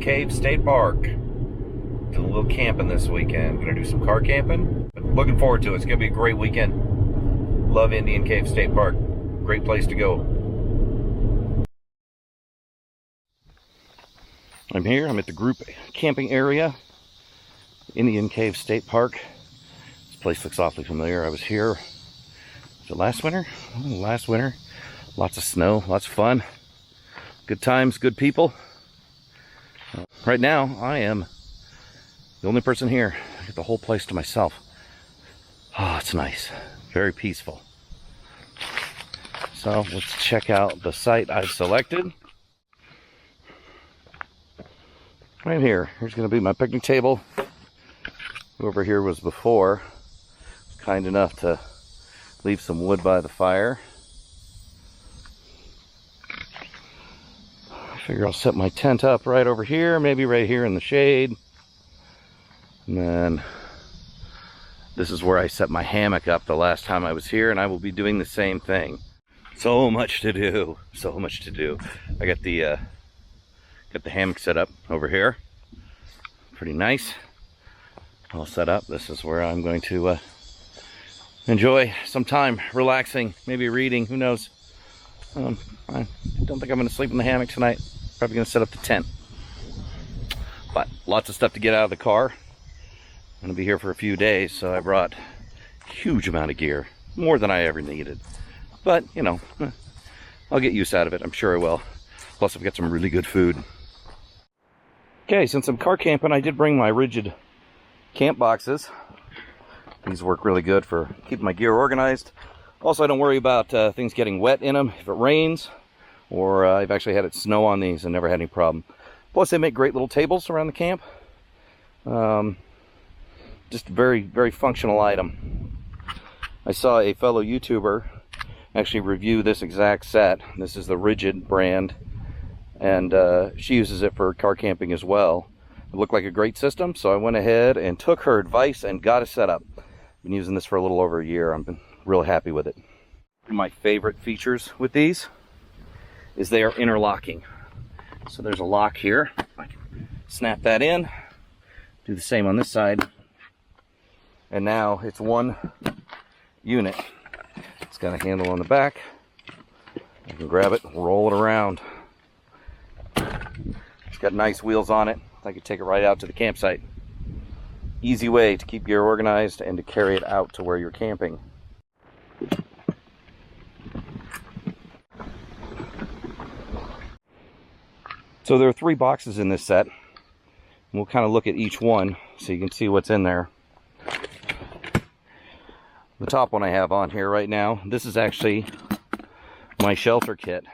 Cave State Park. Doing a little camping this weekend. Gonna do some car camping. But looking forward to it. It's gonna be a great weekend. Love Indian Cave State Park. Great place to go. I'm here. I'm at the group camping area, Indian Cave State Park. This place looks awfully familiar. I was here, was it last winter? Oh, last winter. Lots of snow, lots of fun. Good times, good people. Right now, I am the only person here. I get the whole place to myself. Oh, it's nice. Very peaceful. So let's check out the site I've selected. Right here. Here's going to be my picnic table. Whoever here was before was kind enough to leave some wood by the fire. I figure I'll set my tent up right over here, maybe right here in the shade. And then this is where I set my hammock up the last time I was here, and I will be doing the same thing. So much to do, so much to do. I got the hammock set up over here. Pretty nice. All set up. This is where I'm going to enjoy some time relaxing, maybe reading, who knows. I don't think I'm going to sleep in the hammock tonight. Probably going to set up the tent. But lots of stuff to get out of the car. I'm going to be here for a few days, so I brought a huge amount of gear. More than I ever needed. But, you know, I'll get use out of it. I'm sure I will. Plus, I've got some really good food. Okay, since I'm car camping, I did bring my rigid camp boxes. These work really good for keeping my gear organized. Also, I don't worry about things getting wet in them if it rains, or I've actually had it snow on these and never had any problem. Plus, they make great little tables around the camp. Just a very, very functional item. I saw a fellow YouTuber actually review this exact set. This is the Rigid brand, and she uses it for car camping as well. It looked like a great system, so I went ahead and took her advice and got it set up. Been using this for a little over a year. I've been real happy with it. One of my favorite features with these is they are interlocking. So there's a lock here. I can snap that in, do the same on this side, and now it's one unit. It's got a handle on the back. I can grab it and roll it around. It's got nice wheels on it. I could take it right out to the campsite. Easy way to keep gear organized and to carry it out to where you're camping. So there are 3 boxes in this set. We'll kind of look at each one so you can see what's in there. The top one I have on here right now, this is actually my shelter kit.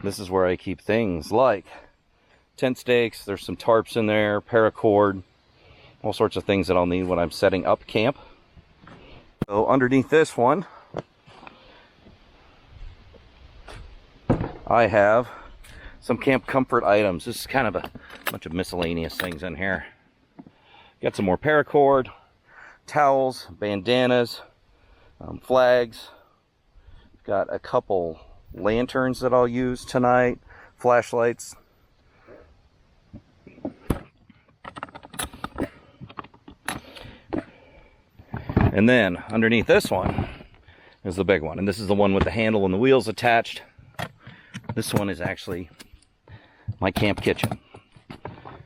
This is where I keep things like tent stakes, there's some tarps in there, paracord, all sorts of things that I'll need when I'm setting up camp. So underneath this one, I have some camp comfort items. This is kind of a bunch of miscellaneous things in here. Got some more paracord, towels, bandanas, flags. Got a couple lanterns that I'll use tonight, flashlights. And then underneath this one is the big one, and this is the one with the handle and the wheels attached. This one is actually my camp kitchen.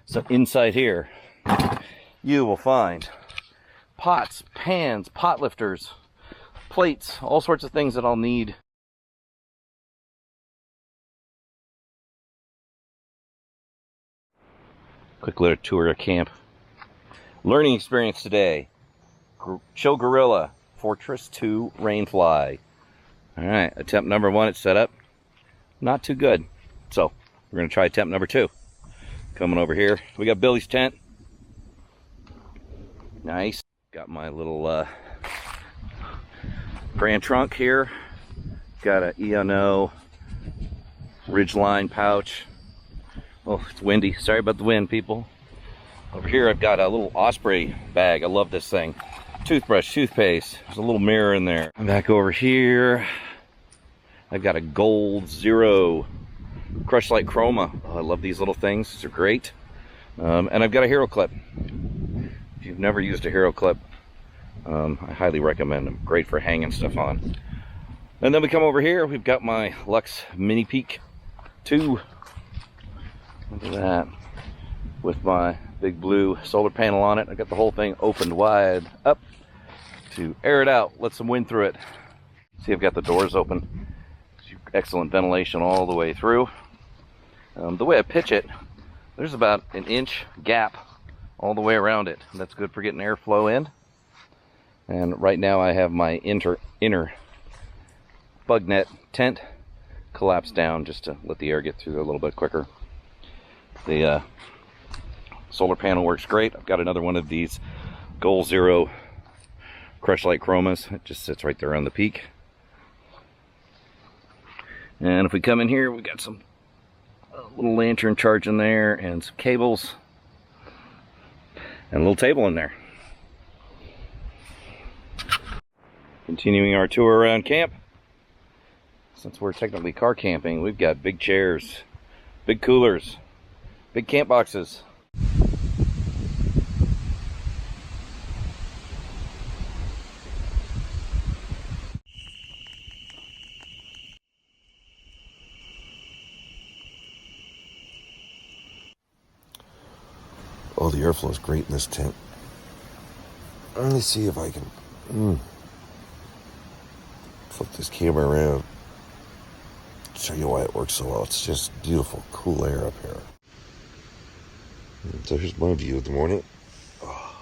So inside here you will find pots, pans, pot lifters, plates, all sorts of things that I'll need. Quick little tour of camp. Learning experience today. Chill Gorilla Fortress 2 Rainfly. Alright, attempt number 1, it's set up. Not too good. So, we're going to try attempt number 2. Coming over here. We got Billy's tent. Nice. Got my little Grand trunk here. Got an E&O Ridgeline pouch. Oh, it's windy. Sorry about the wind, people. Over here I've got a little Osprey bag. I love this thing. Toothbrush, toothpaste. There's a little mirror in there. Back over here, I've got a Gold Zero Crush Light Chroma. Oh, I love these little things. These are great. And I've got a hero clip. If you've never used a hero clip, I highly recommend them. Great for hanging stuff on. And then we come over here, we've got my Luxe Mini Peak 2. Look at that. With my big blue solar panel on it. I got the whole thing opened wide up to air it out, let some wind through it. See, I've got the doors open. Excellent ventilation all the way through. The way I pitch it, there's about an inch gap all the way around it. That's good for getting airflow in. And right now I have my inner bug net tent collapsed down just to let the air get through there a little bit quicker. The solar panel works great. I've got another one of these Goal Zero Crush Light Chromas. It just sits right there on the peak. And if we come in here, we got some little lantern charging there and some cables and a little table in there. Continuing our tour around camp. Since we're technically car camping, we've got big chairs, big coolers, big camp boxes. Oh, the airflow is great in this tent. Let me see if I can flip this camera around. Show you why it works so well. It's just beautiful, cool air up here. So here's my view of the morning. Oh.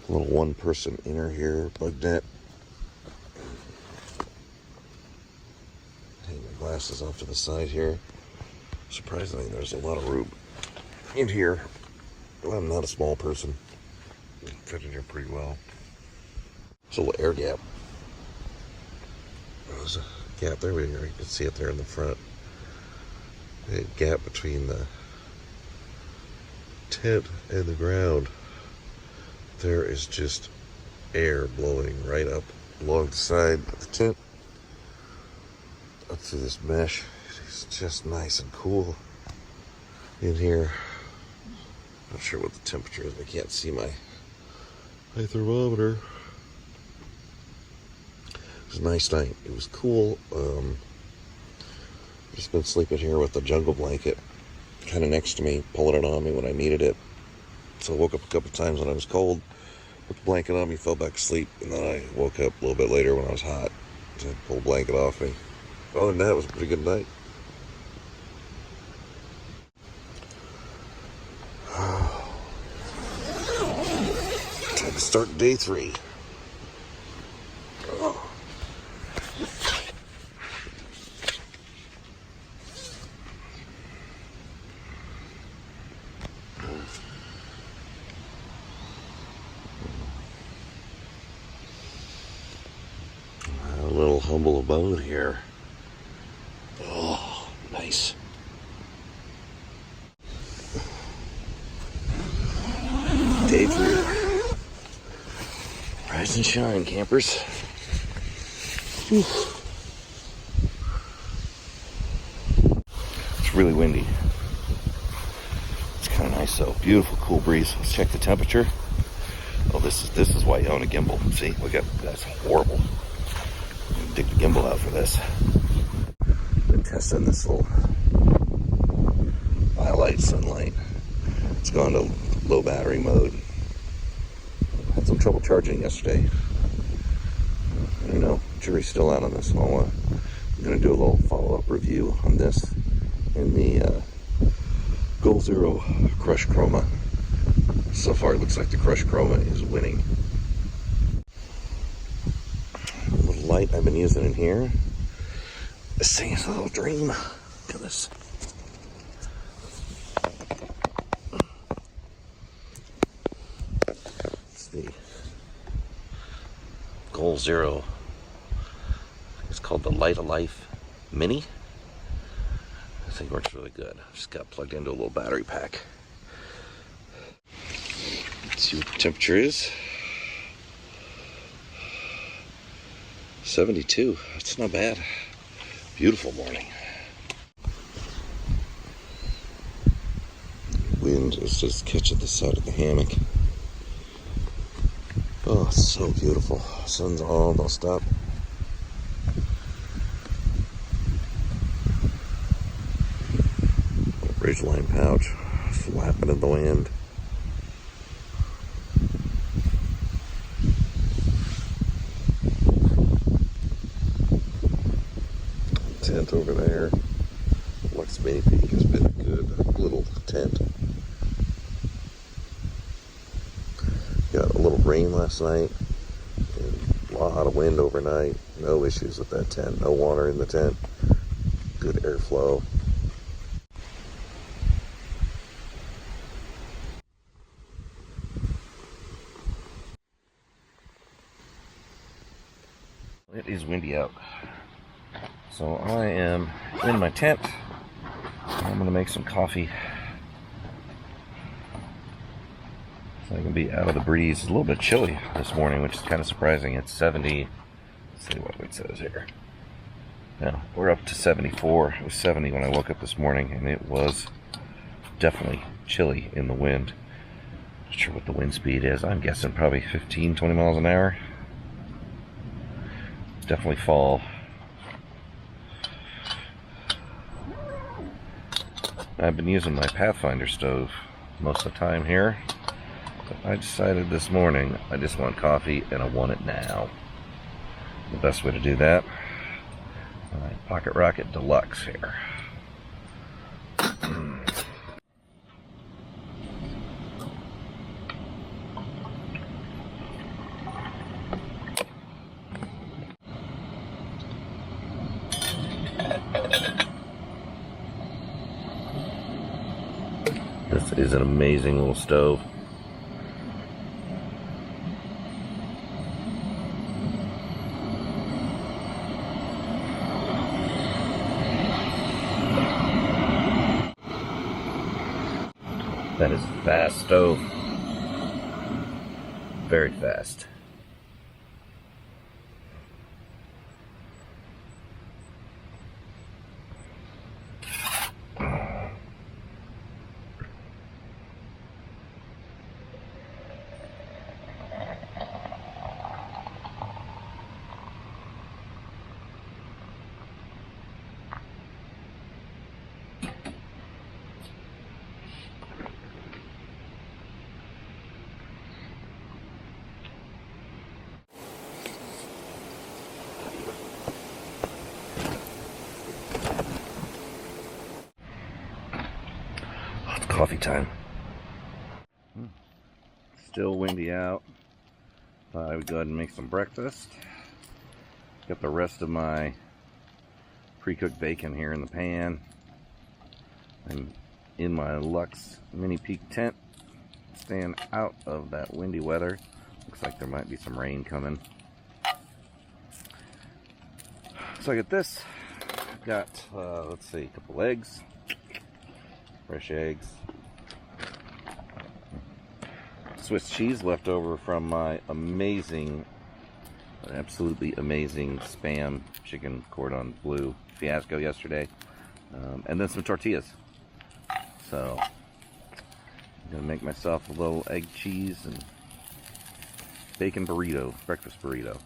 A little one-person inner here, bug net. Hang my glasses off to the side here. Surprisingly, there's a lot of room in here. Well, I'm not a small person. I can fit in here pretty well. There's a little air gap. There's a gap there. You can see it there in the front. A gap between the tent and the ground. There is just air blowing right up along the side of the tent up through this mesh. It's just nice and cool in here. Not sure what the temperature is. I can't see my thermometer. It was a nice night. It was cool. Just been sleeping here with the jungle blanket kind of next to me, pulling it on me when I needed it. So I woke up a couple times when I was cold, put the blanket on me, fell back asleep, and then I woke up a little bit later when I was hot. So I pulled the blanket off me. Other than that, it was a pretty good night. Time to start day 3. A little humble abode here. Oh, nice. Day 3. Rise and shine, campers. Whew. It's really windy. It's kind of nice though. Beautiful, cool breeze. Let's check the temperature. Oh, this is why you own a gimbal. See, that's horrible. Take the gimbal out for this. Been testing this little highlight sunlight. It's gone to low battery mode. Had some trouble charging yesterday. I don't know. Jury's still out on this. I'm going to do a little follow-up review on this in the Goal Zero Crush Chroma. So far, it looks like the Crush Chroma is winning. A little light I've been using in here. This thing is a little dream. Look at this. It's the Goal Zero. It's called the Light of Life Mini. I think it works really good. Just got plugged into a little battery pack. Let's see what the temperature is. 72. That's not bad. Beautiful morning. sun is just catching the side of the hammock. Oh, it's so beautiful. Sun's almost up. Ridgeline pouch flapping in the wind. Tent over there. Luxe Mini Peak has been a good little tent. Got a little rain last night and a lot of wind overnight. No issues with that tent. No water in the tent. Good airflow. It is windy out. So I am in my tent. I'm going to make some coffee so I can be out of the breeze. It's a little bit chilly this morning, which is kind of surprising. It's 70. Let's see what it says here. Now, we're up to 74. It was 70 when I woke up this morning, and it was definitely chilly in the wind. Not sure what the wind speed is. I'm guessing probably 15, 20 miles an hour. Definitely fall. I've been using my Pathfinder stove most of the time here, but I decided this morning I just want coffee and I want it now. The best way to do that, my Pocket Rocket Deluxe here. This is an amazing little stove. That is a fast stove. Very fast. Coffee time. Still windy out. I would go ahead and make some breakfast. Got the rest of my pre-cooked bacon here in the pan. I'm in my Luxe Mini Peak tent, staying out of that windy weather. Looks like there might be some rain coming. So I got this. Got let's see, a couple eggs. Fresh eggs. Swiss cheese left over from my absolutely amazing Spam chicken cordon bleu fiasco yesterday. And then some tortillas. So I'm gonna make myself a little egg cheese and bacon burrito, breakfast burrito.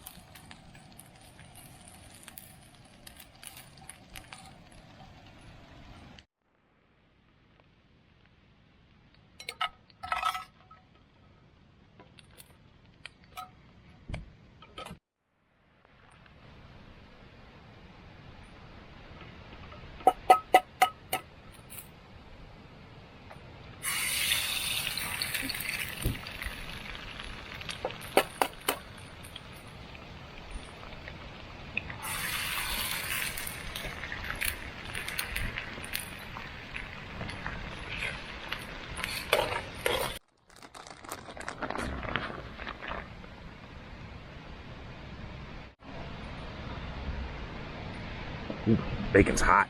Ooh, bacon's hot.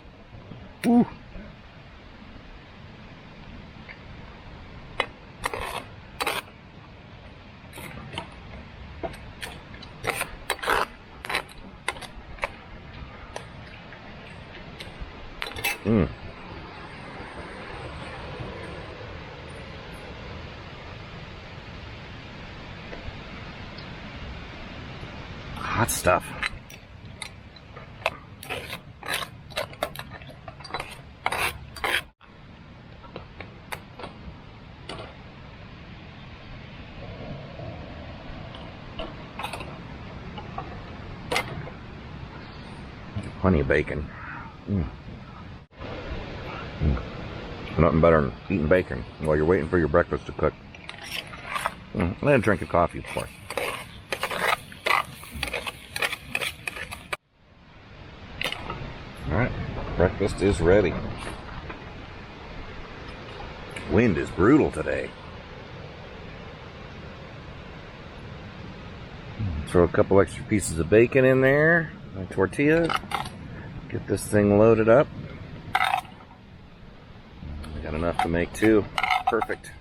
Ooh. Hot stuff. Plenty of bacon. Nothing better than eating bacon while you're waiting for your breakfast to cook. And a drink of coffee, of course. Alright, breakfast is ready. Wind is brutal today. Throw a couple extra pieces of bacon in there, my tortilla. Get this thing loaded up. I got enough to make two. Perfect.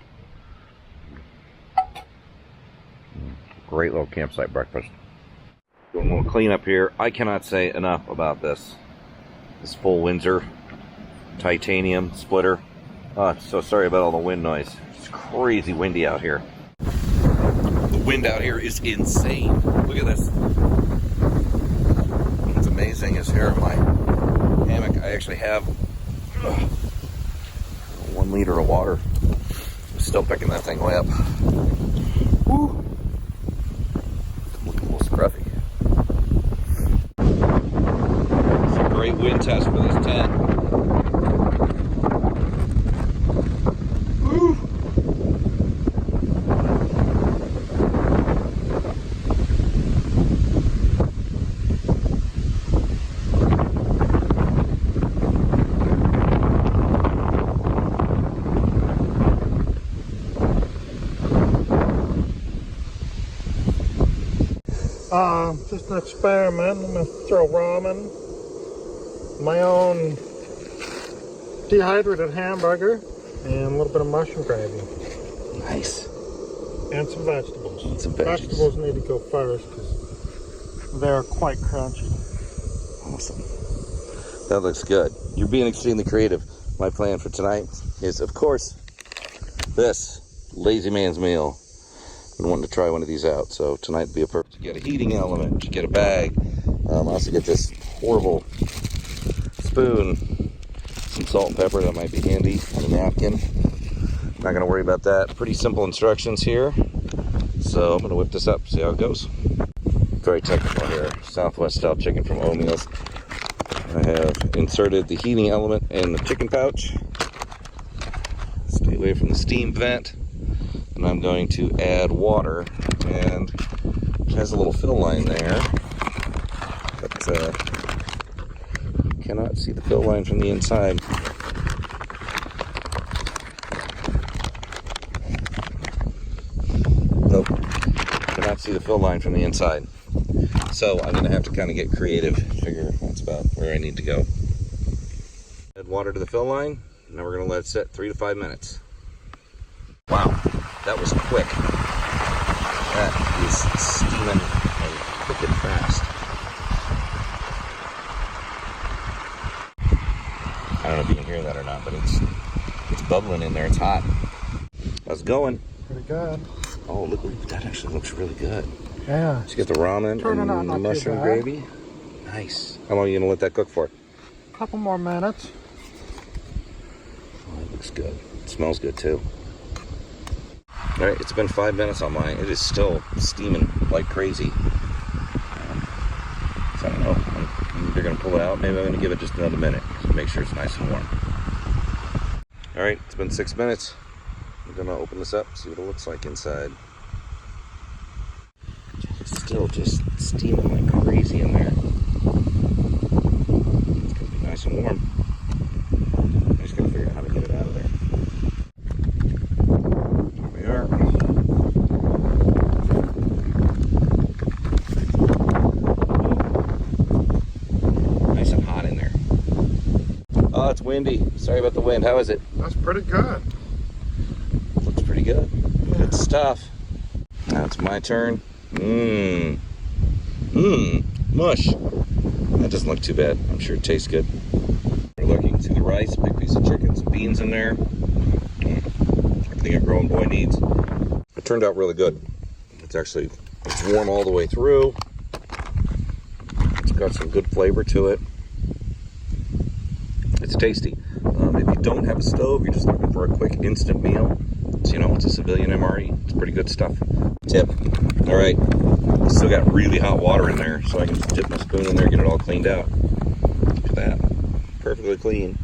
Great little campsite breakfast. Doing a little cleanup here. I cannot say enough about this. This full Windsor titanium splitter. Oh, so sorry about all the wind noise. It's crazy windy out here. The wind out here is insane. Look at this. What's amazing is here in my hammock, I actually have 1 liter of water. I'm still picking that thing way up. Woo! Looking a little scruffy. It's a great wind test for this tent. Woo! Just an experiment. I'm going to throw ramen, my own dehydrated hamburger, and a little bit of mushroom gravy. Nice. And some vegetables. And some veggies. Vegetables need to go first because they're quite crunchy. Awesome. That looks good. You're being extremely creative. My plan for tonight is, of course, this lazy man's meal. Been wanting to try one of these out, so tonight would be a perfect. You get a heating element, you get a bag. Also get this horrible spoon, some salt and pepper, that might be handy, and a napkin. Not gonna worry about that. Pretty simple instructions here. So I'm gonna whip this up, see how it goes. Very technical here. Southwest style chicken from O'Meals. I have inserted the heating element in the chicken pouch. Stay away from the steam vent. And I'm going to add water, and it has a little fill line there, but cannot see the fill line from the inside. Nope, cannot see the fill line from the inside. So I'm going to have to kind of get creative, figure that's about where I need to go. Add water to the fill line, now we're going to let it sit 3 to 5 minutes. Wow. That was quick. That is steaming and cooking fast. I don't know if you can hear that or not, but it's bubbling in there. It's hot. How's it going? Pretty good. Oh, look, that actually looks really good. Yeah. Did you get the ramen and the mushroom gravy? Nice. How long are you going to let that cook for? A couple more minutes. Oh, it looks good. It smells good too. Alright, it's been 5 minutes on mine. It is still steaming like crazy. So I don't know. I'm either going to pull it out. Maybe I'm going to give it just another minute to make sure it's nice and warm. Alright, it's been 6 minutes. I'm going to open this up, see what it looks like inside. It's still just steaming like crazy in there. It's going to be nice and warm. I just got to figure out how to get it out of there. Oh, it's windy. Sorry about the wind. How is it? That's pretty good. Looks pretty good. Yeah. Good stuff. Now it's my turn. Mush. That doesn't look too bad. I'm sure it tastes good. We're looking to the rice, big piece of chicken, some beans in there. Everything a grown boy needs. It turned out really good. It's warm all the way through. got some good flavor to it. It's tasty. If you don't have a stove, you're just looking for a quick instant meal. So, you know, it's a civilian MRE. It's pretty good stuff. Tip. All right. Still got really hot water in there, so I can just dip my spoon in there and get it all cleaned out. Look at that. Perfectly clean.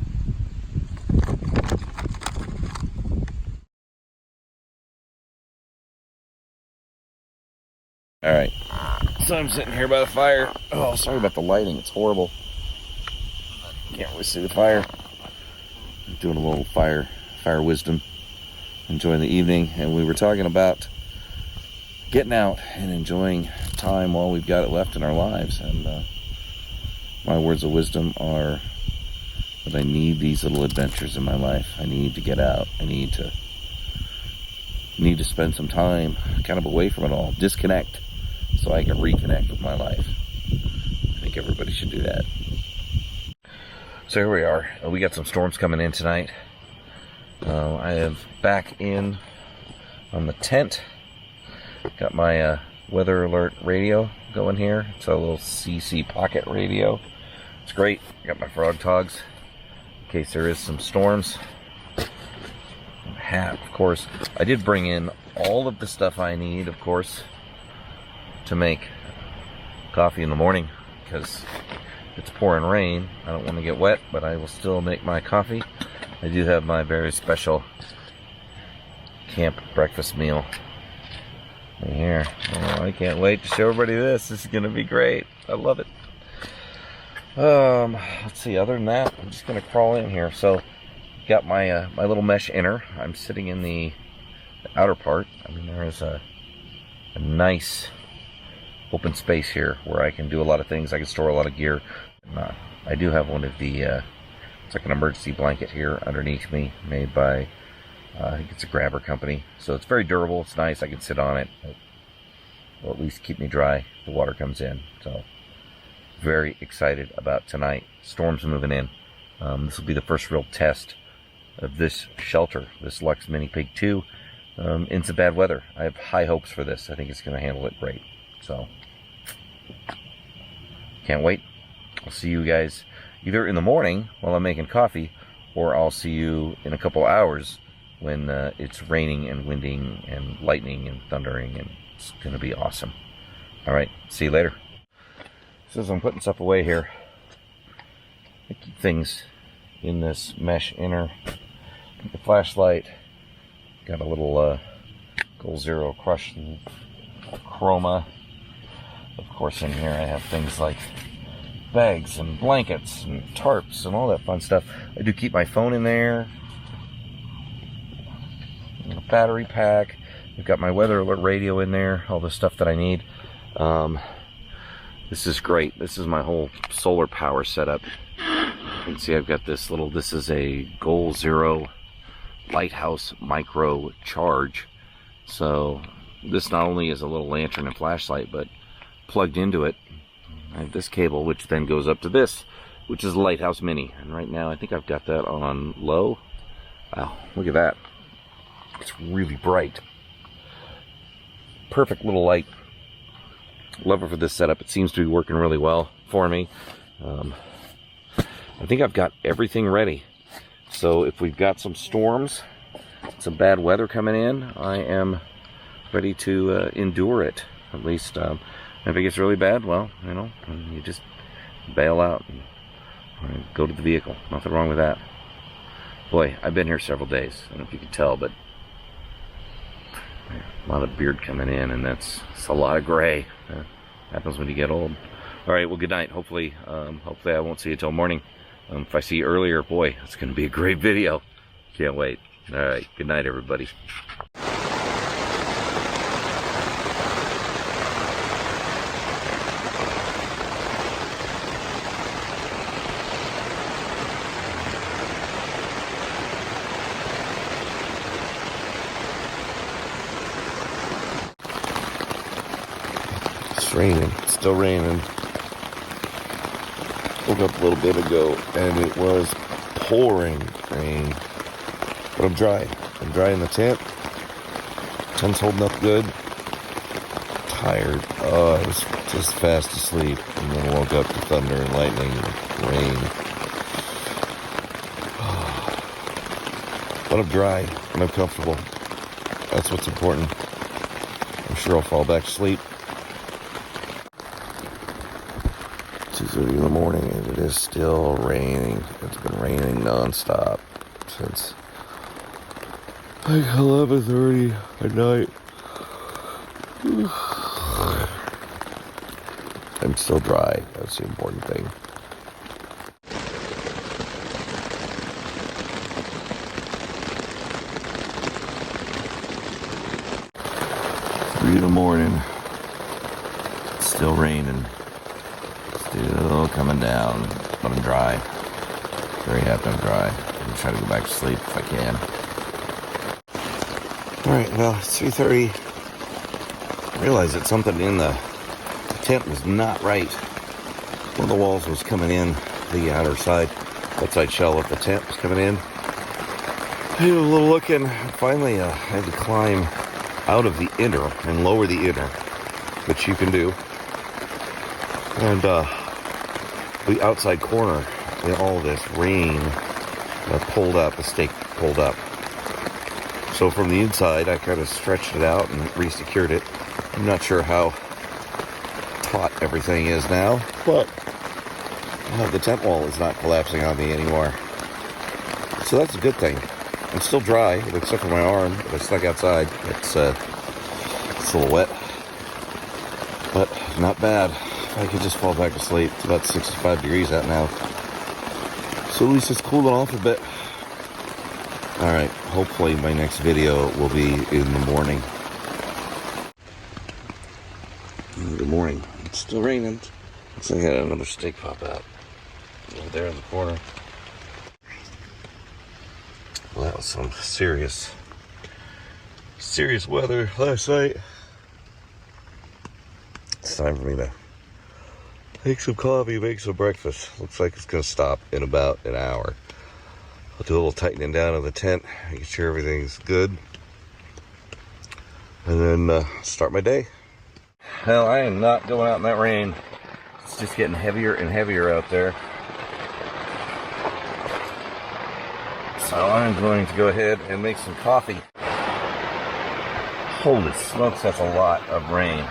All right. So I'm sitting here by the fire. Oh, sorry about the lighting. It's horrible. Can't really see the fire. I'm doing a little fire wisdom. Enjoying the evening, and we were talking about getting out and enjoying time while we've got it left in our lives. And my words of wisdom are that I need these little adventures in my life. I need to get out. I need to spend some time kind of away from it all, disconnect, so I can reconnect with my life. I think everybody should do that. So here we are. We got some storms coming in tonight. I have back in on the tent. Got my weather alert radio going here. It's a little CC pocket radio. It's great. Got my frog togs in case there is some storms. Hat, of course. I did bring in all of the stuff I need, of course, to make coffee in the morning because it's pouring rain. I don't want to get wet, but I will still make my coffee. I do have my very special camp breakfast meal right here. Oh, I can't wait to show everybody this. This is going to be great. I love it. Let's see. Other than that, I'm just going to crawl in here. So, got my my little mesh inner. I'm sitting in the outer part. I mean, there is a nice open space here where I can do a lot of things. I can store a lot of gear. I do have one of the it's like an emergency blanket here underneath me, made by I think it's a Grabber company. So it's very durable. It's nice. I can sit on it. It will at least keep me dry if the water comes in. So very excited about tonight. Storms moving in. This will be the first real test of this shelter, this Luxe Mini Pig 2, in some bad weather. I have high hopes for this. I think it's going to handle it great. So can't wait. I'll see you guys either in the morning while I'm making coffee, or I'll see you in a couple hours when it's raining and winding and lightning and thundering, and it's going to be awesome. All right, see you later. So as I'm putting stuff away here, I keep things in this mesh inner. The flashlight, got a little Goal Zero crushed chroma. Of course, in here I have things like bags and blankets and tarps and all that fun stuff. I do keep my phone in there, a battery pack. I've got my weather alert radio in there, all the stuff that I need. This is great. This is my whole solar power setup. You can see I've got this little, this is a Goal Zero Lighthouse Micro Charge. So this not only is a little lantern and flashlight, but plugged into it, I have this cable, which then goes up to this, which is a Lighthouse Mini. And right now, I think I've got that on low. Wow, look at that. It's really bright. Perfect little light. Love it for this setup. It seems to be working really well for me. I think I've got everything ready. So if we've got some storms, some bad weather coming in, I am ready to endure it. At least if it gets really bad, well, you know, you just bail out and go to the vehicle. Nothing wrong with that. Boy, I've been here several days. I don't know if you can tell, but a lot of beard coming in, and it's a lot of gray. Happens when you get old. All right, well, good night. Hopefully I won't see you till morning. If I see you earlier, boy, it's going to be a great video. Can't wait. All right, good night, everybody. It's raining. It's still raining. Woke up a little bit ago and it was pouring rain. But I'm dry. I'm dry in the tent. Tent's holding up good. tired. Oh, I was just fast asleep and then woke up to thunder and lightning and rain. But I'm dry and I'm comfortable. That's what's important. I'm sure I'll fall back to sleep. 2:30 in the morning and it is still raining. It's been raining non-stop since like 11:30 at night. I'm still dry. That's the important thing. In the morning, it's still raining, still coming down, but I'm dry. Very happy I'm dry. I'm gonna try to go back to sleep if I can. All right, well, it's 3:30. I realized that something in the tent was not right. One of the walls was coming in, the outside shell of the tent was coming in. I did a little looking. Finally, I had to climb out of the inner and lower the inner, which you can do. And the outside corner, all this rain pulled up, a stake pulled up. So from the inside, I kind of stretched it out and re-secured it. I'm not sure how taut everything is now, but the tent wall is not collapsing on me anymore. So that's a good thing. I'm still dry, except for my arm, but I stuck outside. It's a little wet, but not bad. I could just fall back to sleep. It's about 65 degrees out now. So at least it's cooling off a bit. All right, hopefully my next video will be in the morning. Good morning. It's still raining. Looks like I had another stake pop out over there in the corner. Well, that was some serious weather last night. It's time for me to make some coffee, make some breakfast. Looks like it's going to stop in about an hour. I'll do a little tightening down of the tent, making sure everything's good, and then start my day. Well, I am not going out in that rain. It's just getting heavier and heavier out there. So I'm going to go ahead and make some coffee. Holy smokes, that's a lot of rain.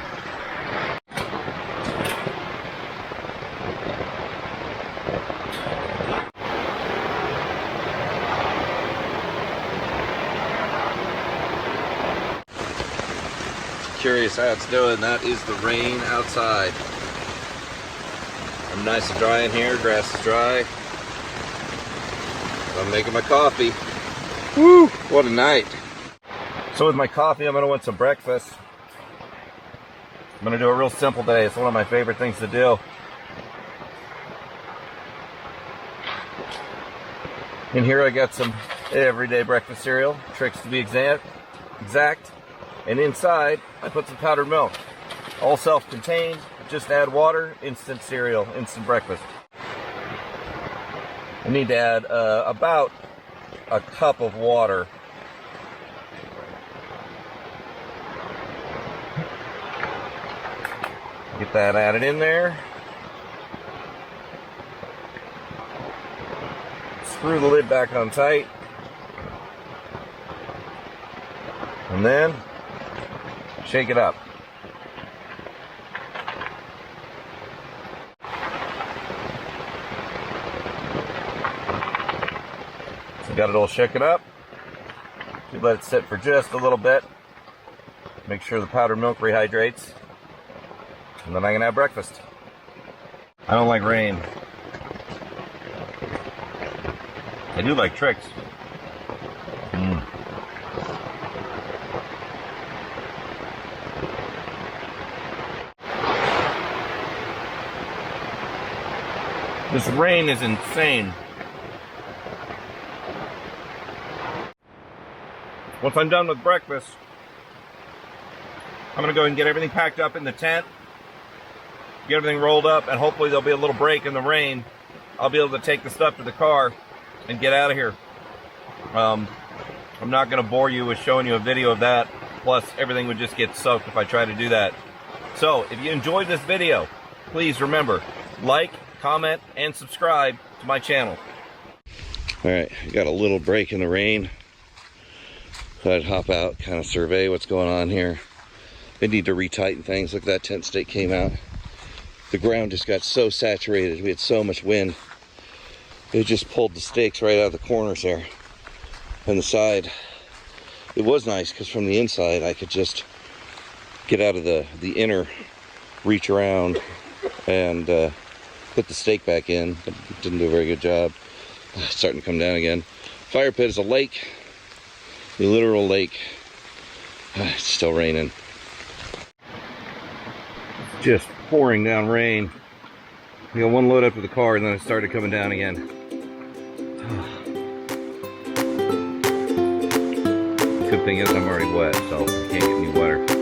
Curious how it's doing. That is the rain outside. I'm nice and dry in here. Grass is dry. I'm making my coffee. Woo! What a night. So with my coffee, I'm going to want some breakfast. I'm going to do a real simple day. It's one of my favorite things to do. In here I got some everyday breakfast cereal, Trix to be exact. And inside I put some powdered milk. All self-contained, just add water, instant cereal, instant breakfast. I need to add about a cup of water. Get that added in there. Screw the lid back on tight. And then shake it up. So got it all shaken up. You let it sit for just a little bit. Make sure the powdered milk rehydrates. And then I can have breakfast. I don't like rain. I do like Trix. This rain is insane. Once I'm done with breakfast, I'm gonna go and get everything packed up in the tent, get everything rolled up, and hopefully there'll be a little break in the rain. I'll be able to take the stuff to the car and get out of here. I'm not gonna bore you with showing you a video of that. Plus, everything would just get soaked if I try to do that. So if you enjoyed this video, please remember, like, comment, and subscribe to my channel. All right, got a little break in the rain. So I'd hop out, kind of survey what's going on here. They need to retighten things. Look, that tent stake came out. The ground just got so saturated. We had so much wind. It just pulled the stakes right out of the corners there. And the side, it was nice because from the inside I could just get out of the inner, reach around, and put the stake back in. But didn't do a very good job. It's starting to come down again. Fire pit is a lake, a literal lake. It's still raining. Just pouring down rain. We got one load up to the car and then it started coming down again. Good thing is I'm already wet, so I can't get any wetter.